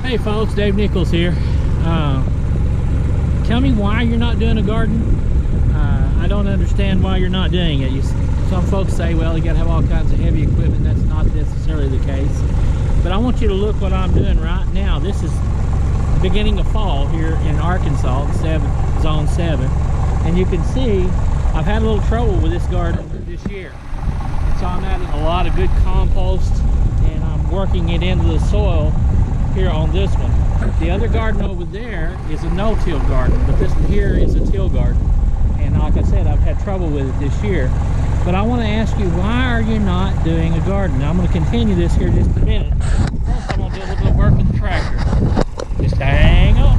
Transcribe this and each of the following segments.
Hey folks, Dave Nichols here. Tell me why you're not doing a garden. I don't understand why you're not doing it. Some folks say, well, you gotta have all kinds of heavy equipment. That's not necessarily the case. But I want you to look what I'm doing right now. This is the beginning of fall here in Arkansas, zone 7. And you can see I've had a little trouble with this garden this year. And so I'm adding a lot of good compost and I'm working it into the soil here on this one. The other garden over there is a no-till garden, but this one here is a till garden. And like I said, I've had trouble with it this year. But I want to ask you, why are you not doing a garden? Now, I'm going to continue this here in just a minute. First, I'm going to do a little bit of work with the tractor. Just hang on.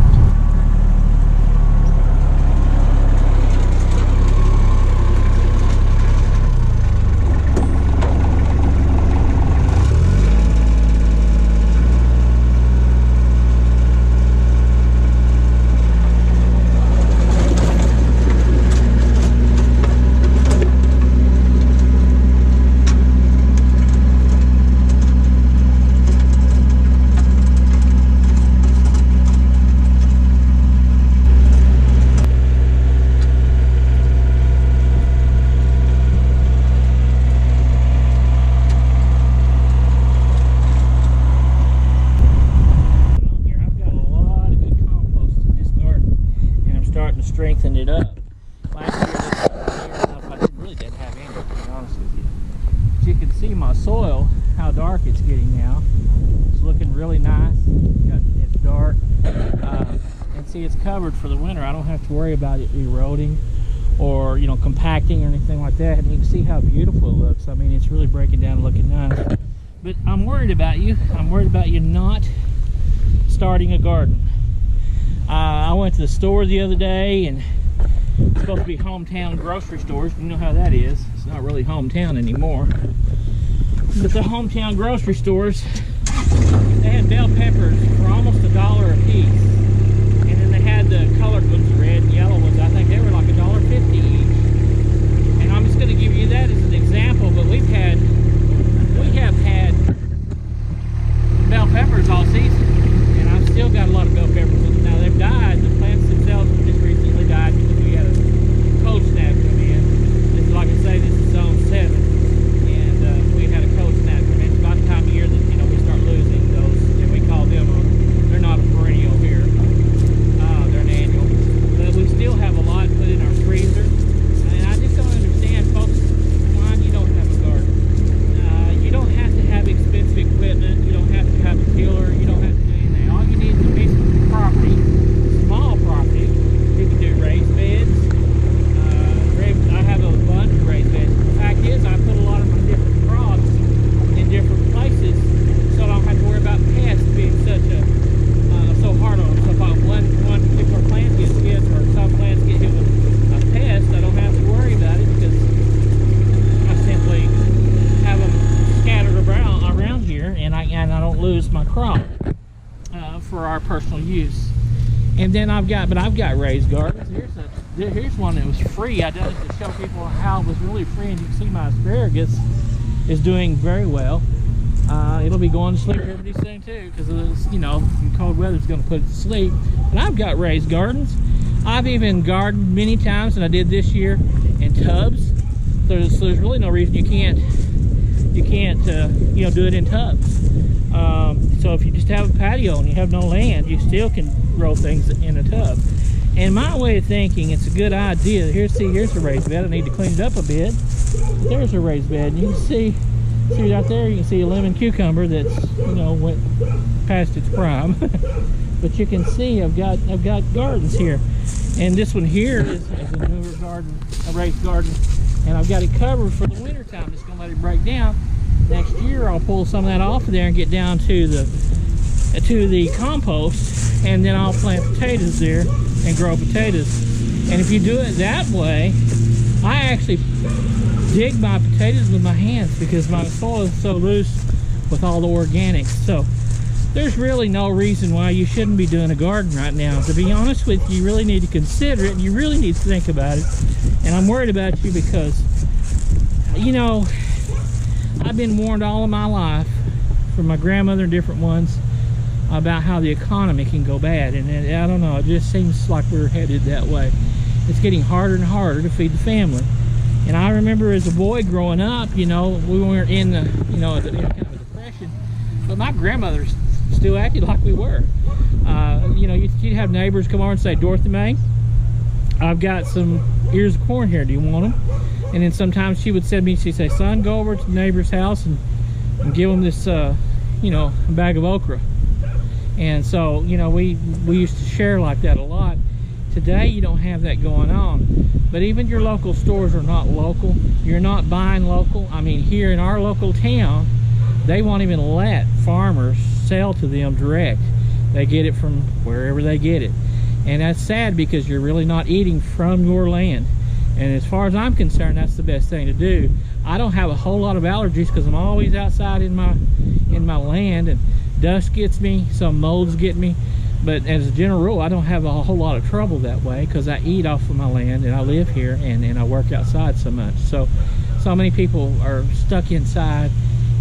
Strengthen it up. Last year, I really didn't have any, to be honest with you. But you can see my soil, how dark it's getting now. It's looking really nice. It's dark. And see, it's covered for the winter. I don't have to worry about it eroding or, you know, compacting or anything like that. And you can see how beautiful it looks. I mean, it's really breaking down and looking nice. But I'm worried about you. I'm worried about you not starting a garden. I went to the store the other day, and it's supposed to be hometown grocery stores. You know how that is. It's not really hometown anymore. But the hometown grocery stores, they had bell peppers for almost $1 a piece. And then they had the colored ones, red and yellow ones. I think they were like $1.50 each. And I'm just going to give you that as an example, but we have had bell peppers all season. And I've still got a lot of bell peppers. Now they've died. The plants themselves have just recently died because we had a cold snap come in. This, like I say, this is zone 7, and we had a cold snap come in. It's about the time of year that, you know, we start losing those, and we call them they're not a perennial here. They're an annual. But we still have a lot put in our freezer, and I just don't understand, folks, why you don't have a garden. You don't have to have expensive equipment. You don't have to have a tiller. You don't have to do anything. All you need is a piece of property, small property. You can do raised beds. I have a bunch of raised beds. The fact is, I put a lot of my different crops in different places, so I don't have to worry about pests being so hard on them. So if one particular plant gets hit, or some plants get hit with a pest, I don't have to worry about it because I simply have them scattered around here, and I don't lose my crop for our personal use. And then I've got raised gardens. Here's one that was free. I did it to show people how it was really free, and you can see my asparagus is doing very well. It'll be going to sleep here pretty soon too, because you know, cold weather is going to put it to sleep. But I've got raised gardens. I've even gardened many times, and I did this year in tubs. There's really no reason you can't you know, do it in tubs. So if you just have a patio and you have no land, you still can grow things in a tub. And my way of thinking, it's a good idea. Here's a raised bed. I need to clean it up a bit. But there's a raised bed. And you can see right there, you can see a lemon cucumber that's, you know, went past its prime. But you can see I've got gardens here. And this one here is a newer garden, a raised garden. And I've got it covered for the winter time. Just gonna let it break down. Next year I'll pull some of that off of there and get down to the compost, and then I'll plant potatoes there and grow potatoes. And if you do it that way, I actually dig my potatoes with my hands because my soil is so loose with all the organics. So there's really no reason why you shouldn't be doing a garden right now. To be honest with you, you really need to consider it, and you really need to think about it. And I'm worried about you because, you know, I've been warned all of my life from my grandmother and different ones about how the economy can go bad, and I don't know, it just seems like we're headed that way. It's getting harder and harder to feed the family. And I remember as a boy growing up, you know, we weren't in the, you know, in kind of a depression, but my grandmother still acted like we were. You know, you'd have neighbors come over and say, Dorothy Mae, I've got some ears of corn here, do you want them? And then sometimes she would send me, she'd say, son, go over to the neighbor's house and give them this, you know, a bag of okra. And so, you know, we used to share like that a lot. Today, you don't have that going on. But even your local stores are not local. You're not buying local. I mean, here in our local town, they won't even let farmers sell to them direct. They get it from wherever they get it. And that's sad because you're really not eating from your land. And as far as I'm concerned, that's the best thing to do. I don't have a whole lot of allergies because I'm always outside in my land, and dust gets me, some molds get me, but as a general rule, I don't have a whole lot of trouble that way because I eat off of my land and I live here and I work outside so much. So many people are stuck inside,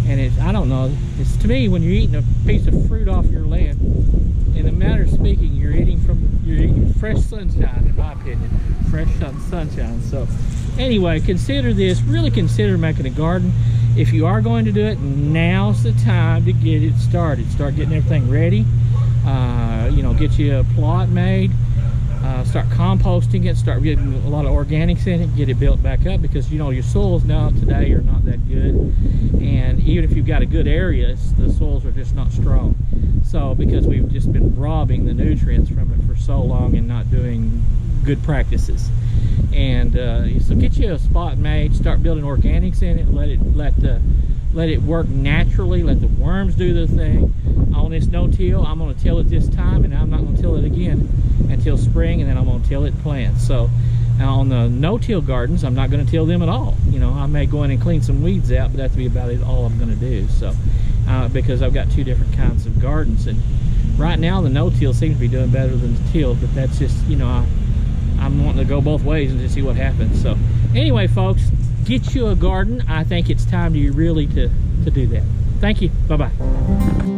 and I don't know, it's to me, when you're eating a piece of fruit off your land, in a matter of speaking, you're eating fresh sunshine, in my opinion, fresh sunshine. So anyway, consider this, really consider making a garden. If you are going to do it, now's the time to get it started. Start getting everything ready. You know, get you a plot made. Start composting it. Start getting a lot of organics in it. Get it built back up, because you know your soils now today are not that good. And even if you've got a good area, the soils are just not strong. So because we've just been robbing the nutrients from it for so long and not doing good practices. And so get you a spot made, start building organics in it, let it work naturally, let the worms do their thing. On this no-till, I'm going to till it this time, and I'm not going to till it again until spring, and then I'm going to till it plants. So now on the no-till gardens, I'm not going to till them at all. You know, I may go in and clean some weeds out, but that's be about it, all I'm going to do. So because I've got two different kinds of gardens, and right now the no-till seems to be doing better than the till, but that's just, you know, I'm wanting to go both ways and just see what happens. So anyway, folks, get you a garden. I think it's time to really to do that. Thank you. Bye-bye.